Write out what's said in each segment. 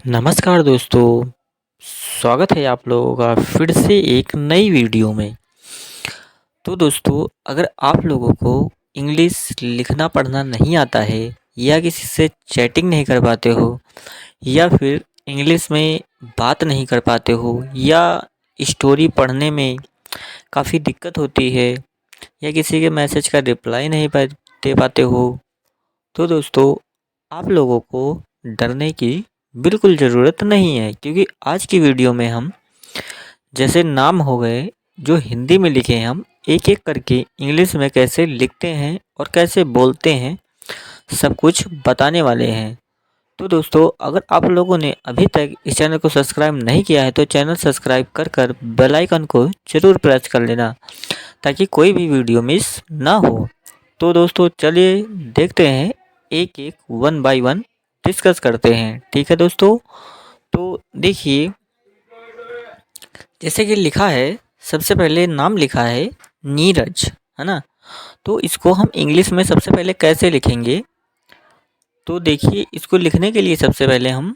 नमस्कार दोस्तों, स्वागत है आप लोगों का फिर से एक नई वीडियो में। तो दोस्तों, अगर आप लोगों को इंग्लिश लिखना पढ़ना नहीं आता है या किसी से चैटिंग नहीं कर पाते हो या फिर इंग्लिश में बात नहीं कर पाते हो या स्टोरी पढ़ने में काफ़ी दिक्कत होती है या किसी के मैसेज का रिप्लाई नहीं दे पाते हो, तो दोस्तों आप लोगों को डरने की बिल्कुल ज़रूरत नहीं है, क्योंकि आज की वीडियो में हम जैसे नाम हो गए जो हिंदी में लिखे हैं, हम एक एक करके इंग्लिश में कैसे लिखते हैं और कैसे बोलते हैं सब कुछ बताने वाले हैं। तो दोस्तों, अगर आप लोगों ने अभी तक इस चैनल को सब्सक्राइब नहीं किया है तो चैनल सब्सक्राइब कर बेल आइकन को ज़रूर प्रेस कर लेना, ताकि कोई भी वीडियो मिस ना हो। तो दोस्तों चलिए देखते हैं, एक एक वन बाय वन डिस्कस करते हैं। ठीक है दोस्तों, तो देखिए जैसे कि लिखा है, सबसे पहले नाम लिखा है नीरज, है ना। तो इसको हम इंग्लिश में सबसे पहले कैसे लिखेंगे, तो देखिए इसको लिखने के लिए सबसे पहले हम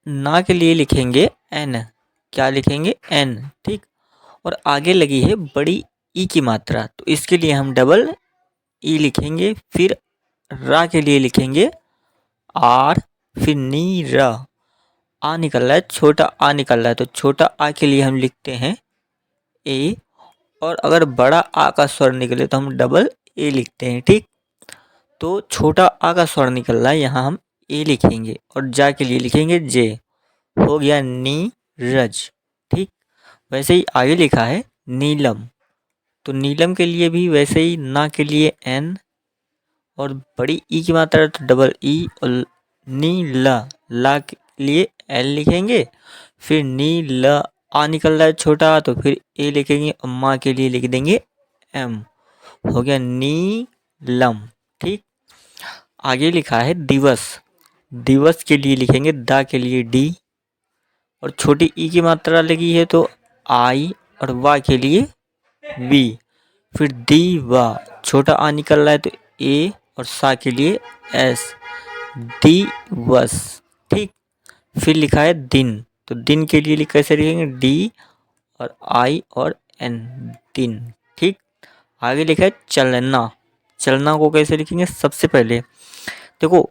ना के लिए लिखेंगे एन। क्या लिखेंगे? एन, ठीक। और आगे लगी है बड़ी ई की मात्रा, तो इसके लिए हम डबल ई लिखेंगे। फिर रा के लिए लिखेंगे आर, फिर नी र। आ निकल रहा है, छोटा आ निकल रहा है, तो छोटा आ के लिए हम लिखते हैं ए। और अगर बड़ा आ का स्वर निकले तो हम डबल ए लिखते हैं, ठीक। तो छोटा आ का स्वर निकल रहा है, यहाँ हम ए लिखेंगे और जा के लिए लिखेंगे जे। हो गया नीरज, ठीक। वैसे ही आगे लिखा है नीलम, तो नीलम के लिए भी वैसे ही ना के लिए एन और बड़ी ई की मात्रा तो डबल ई। और नीला ला के लिए एल लिखेंगे। फिर नील आ निकल रहा है छोटा, तो फिर ए लिखेंगे और माँ के लिए लिख देंगे एम। हो गया नीलम, ठीक। आगे लिखा है दिवस, दिवस के लिए लिखेंगे दा के लिए डी। और छोटी ई की मात्रा लगी है तो आई, और वा के लिए वी। फिर दीवा, छोटा आ निकल रहा है तो ए और सा के लिए एस, दिवस, ठीक। फिर लिखा है दिन, तो दिन के लिए कैसे लिखेंगे? डी और आई और एन, दिन, ठीक। आगे लिखा है चलना, चलना को कैसे लिखेंगे? सबसे पहले देखो,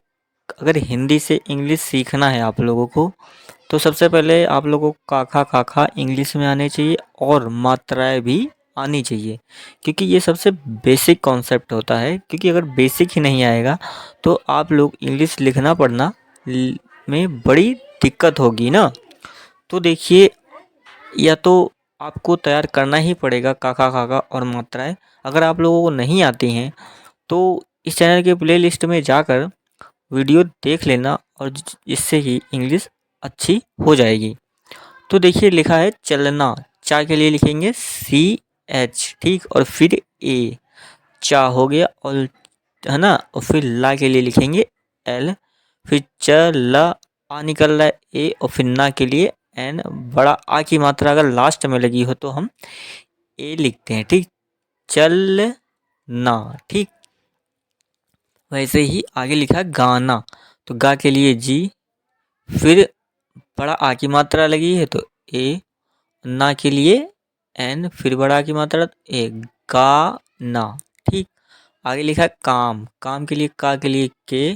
अगर हिंदी से इंग्लिश सीखना है आप लोगों को, तो सबसे पहले आप लोगों को काखा काखा इंग्लिश में आने चाहिए और मात्राएं भी आनी चाहिए, क्योंकि ये सबसे बेसिक कॉन्सेप्ट होता है। क्योंकि अगर बेसिक ही नहीं आएगा तो आप लोग इंग्लिश लिखना पढ़ना में बड़ी दिक्कत होगी ना। तो देखिए, या तो आपको तैयार करना ही पड़ेगा काका काका और मात्राएं। अगर आप लोगों को नहीं आती हैं तो इस चैनल के प्लेलिस्ट में जाकर वीडियो देख लेना, और इससे ही इंग्लिश अच्छी हो जाएगी। तो देखिए लिखा है चलना, चा के लिए लिखेंगे सी एच, ठीक। और फिर ए, चा हो गया, और है ना। और फिर ला के लिए लिखेंगे एल। फिर चला, आ निकल रहा है ए, और फिर ना के लिए एन। बड़ा आ की मात्रा अगर लास्ट में लगी हो तो हम ए लिखते हैं, ठीक। चल ना, ठीक। वैसे ही आगे लिखा है गाना, तो गा के लिए जी। फिर बड़ा आ की मात्रा लगी है तो ए, ना के लिए एन, फिर बड़ा की मात्रा ए, गा ना, ठीक। आगे लिखा है काम, काम के लिए का के लिए के,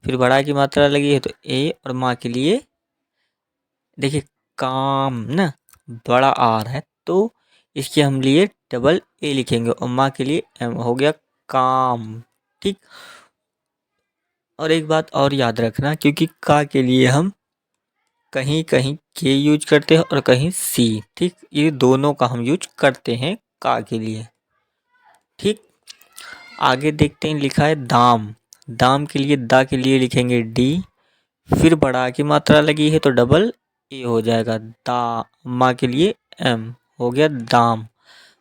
फिर बड़ा की मात्रा लगी है तो ए, और माँ के लिए देखिए काम ना, बड़ा आ रहा है तो इसके हम लिए डबल ए लिखेंगे, और माँ के लिए एम। हो गया काम, ठीक। और एक बात और याद रखना, क्योंकि का के लिए हम कहीं कहीं के यूज करते हैं और कहीं सी, ठीक। ये दोनों का हम यूज करते हैं का के लिए, ठीक। आगे देखते हैं, लिखा है दाम, दाम के लिए दा के लिए लिखेंगे डी। फिर बड़ा की मात्रा लगी है तो डबल ए हो जाएगा दा, माँ के लिए एम। हो गया दाम।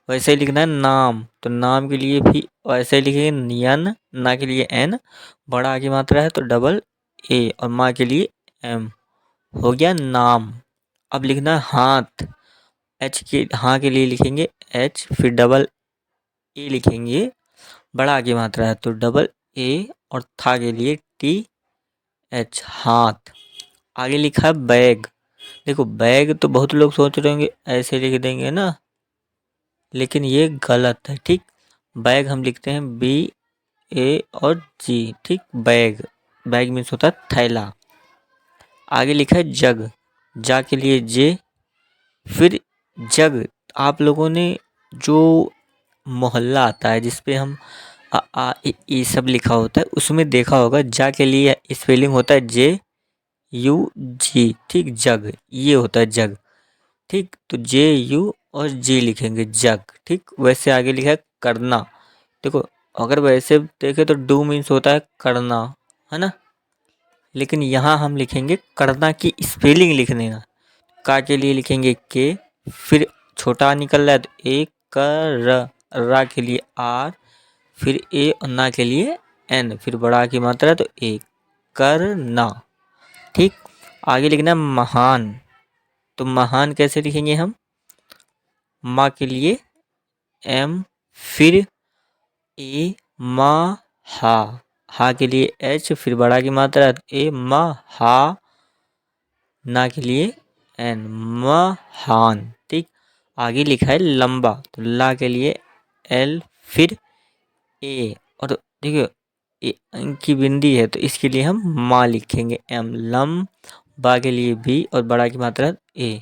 वैसे ही लिखना है नाम, तो नाम के लिए भी वैसे ही लिखेंगे नियन, ना के लिए एन, बड़ा की मात्रा है तो डबल ए, और माँ के लिए एम। हो गया नाम। अब लिखना है हाथ, एच के हाँ के लिए लिखेंगे एच, फिर डबल ए लिखेंगे, बड़ा की मात्रा है तो डबल ए, और था के लिए टी, एच हाथ। आगे लिखा है बैग। देखो बैग तो बहुत लोग सोच रहे होंगे ऐसे लिख देंगे ना, लेकिन ये गलत है। ठीक, बैग हम लिखते हैं बी ए और जी। ठीक, बैग। बैग मीन्स होता है थैला। आगे लिखा है जग। जा के लिए जे। फिर जग। आप लोगों ने जो मोहल्ला आता है जिसपे हम आ ई सब लिखा होता है उसमें देखा होगा, जा के लिए स्पेलिंग होता है जे यू जी। ठीक, जग ये होता है जग। ठीक, तो जे यू और जी लिखेंगे जग। ठीक, वैसे आगे लिखा है करना। देखो अगर वैसे देखें तो डू मीन्स होता है करना, है ना, लेकिन यहाँ हम लिखेंगे करना की स्पेलिंग लिखने का। का के लिए लिखेंगे के, फिर छोटा निकल रहा है तो ए कर, रा के लिए आर, फिर ए और ना के लिए एन, फिर बड़ा की मात्रा है तो ए करना। ठीक, आगे लिखना है महान। तो महान कैसे लिखेंगे हम? माँ के लिए एम, फिर ए मा हा, हा के लिए एच, फिर बड़ा की मात्रा ए मा हा, ना के लिए एन, महान। ठीक, आगे लिखा है लंबा। तो ला के लिए एल, फिर ए, और देखिए ए अंक की बिंदी है तो इसके लिए हम माँ लिखेंगे एम, लम। बा के लिए बी और बड़ा की मात्रा ए,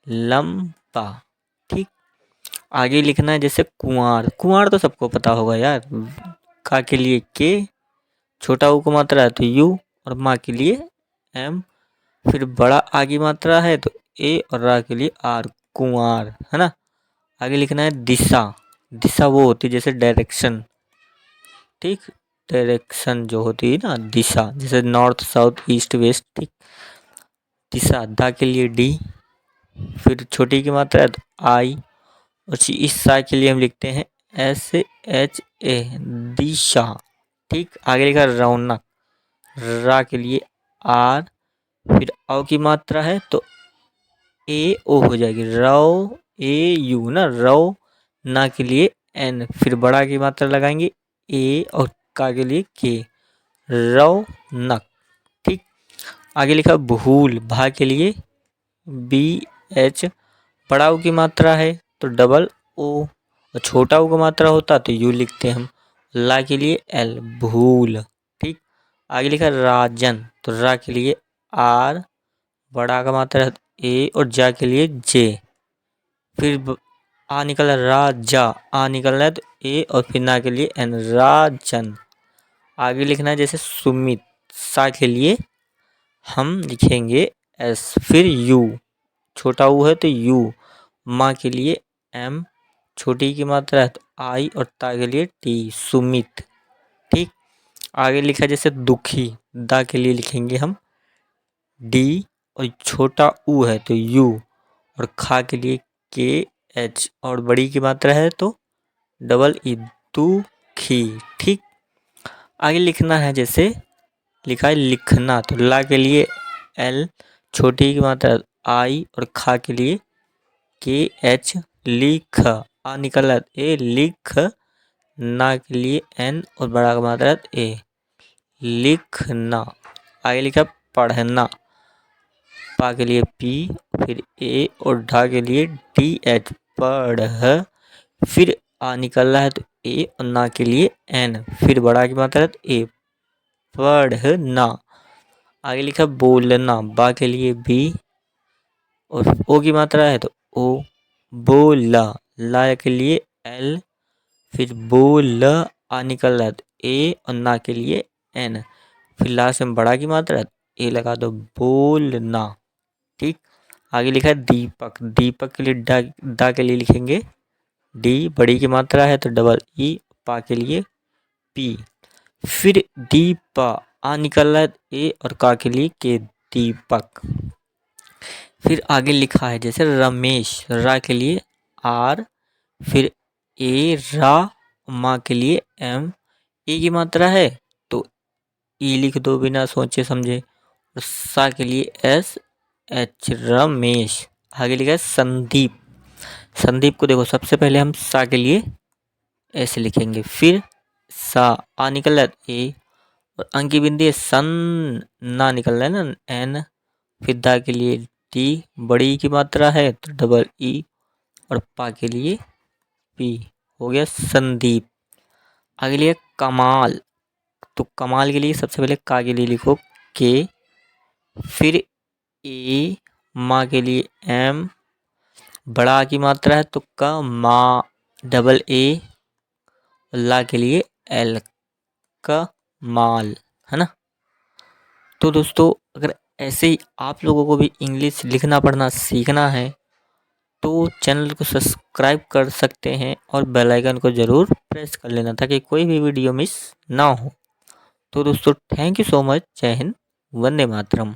लंबा। ठीक, आगे लिखना है जैसे कुंवार। कुंवार तो सबको पता होगा यार। का के लिए के, छोटा ऊ को मात्रा है तो यू, और माँ के लिए एम, फिर बड़ा आ की मात्रा है तो ए, और रा के लिए आर, कुंवार, है ना। आगे लिखना है दिशा। दिशा वो होती है जैसे डायरेक्शन। ठीक, डायरेक्शन जो होती है ना, दिशा, जैसे नॉर्थ साउथ ईस्ट वेस्ट। ठीक, दिशा। दा के लिए डी, फिर छोटी की मात्रा है तो आई, और इस सा के लिए हम लिखते हैं एस एच ए, दिशा। ठीक, आगे लिखा रौनक। रा के लिए आर, फिर औ की मात्रा है तो ए ओ हो जाएगी, रौ ए यू ना, रौ। ना के लिए एन, फिर बड़ा की मात्रा लगाएंगे ए, और का के लिए के, रौनक। ठीक, आगे लिखा भूल। भा के लिए बी एच, बड़ा ऊ की मात्रा है तो डबल ओ, और छोटा ऊ का मात्रा होता तो यू लिखते हैं हम। ला के लिए एल, भूल। ठीक, आगे लिखा राजन। तो रा के लिए आर, बड़ा का मात्रा है ए, और जा के लिए जे, फिर आ निकल रहा है राजा, आ निकल रहा है तो ए, और फिर ना के लिए एन, राजन। आगे लिखना है जैसे सुमित। सा के लिए हम लिखेंगे एस, फिर यू, छोटा ऊ है तो यू, माँ के लिए एम, छोटी की मात्रा है तो आई, और ता के लिए टी, सुमित। ठीक, आगे लिखा जैसे दुखी। दा के लिए लिखेंगे हम डी, और छोटा ऊ है तो यू, और खा के लिए के एच, और बड़ी की मात्रा है तो डबल ई, दुखी। ठीक, आगे लिखना है जैसे लिखा है लिखना। तो ला के लिए एल, छोटी की मात्रा आई, और खा के लिए के एच, लिख। आ निकल रहा है ए, लिख। ना के लिए एन, और बड़ा का मात्रा ए, लिखना। आगे लिखा पढ़ना। पा के लिए पी, फिर ए, और ढा के लिए डी एच, पढ़। फिर आ निकल रहा है तो ए, और ना के लिए एन, फिर बड़ा की मात्रा है तो ए, पढ़ना। आगे लिखा बोलना। बा के लिए बी, और ओ की मात्रा है तो ओ, बोला। ला के लिए एल, फिर बोल, आ निकल रहा है तो ए, और ना के लिए एन, फिर लास्ट में बड़ा की मात्रा है तो ए लगा दो, बोलना। ठीक, आगे लिखा है दीपक। दीपक के लिए दा के लिए लिखेंगे डी, बड़ी की मात्रा है तो डबल ई, पा के लिए पी, फिर दीपा, आ निकल रहा है ए, और का के लिए के, दीपक। फिर आगे लिखा है जैसे रमेश। रा के लिए आर, फिर ए, रा, माँ के लिए एम, ए की मात्रा है तो ई लिख दो बिना सोचे समझे, और सा के लिए एस एच, रमेश। आगे लिखा है संदीप। संदीप को देखो सबसे पहले हम सा के लिए ऐसे लिखेंगे, फिर सा, आ निकल रहा है ए, और अंक की बिंदी है सन, ना निकल रहा है ना एन, फिर दा के लिए टी, बड़ी ई की मात्रा है तो डबल ई, और पा के लिए पी, हो गया संदीप। आगे लिए कमाल, तो कमाल के लिए सबसे पहले का के लिए लिखो के, फिर ए, माँ के लिए एम, बड़ा की मात्रा है तो का माँ, डबल ए, ला के लिए एल, का माल, है ना। तो दोस्तों अगर ऐसे ही आप लोगों को भी इंग्लिश लिखना पढ़ना सीखना है तो चैनल को सब्सक्राइब कर सकते हैं और बेल आइकन को ज़रूर प्रेस कर लेना ताकि कोई भी वीडियो मिस ना हो। तो दोस्तों थैंक यू सो मच। जय हिंद, वंदे मातरम।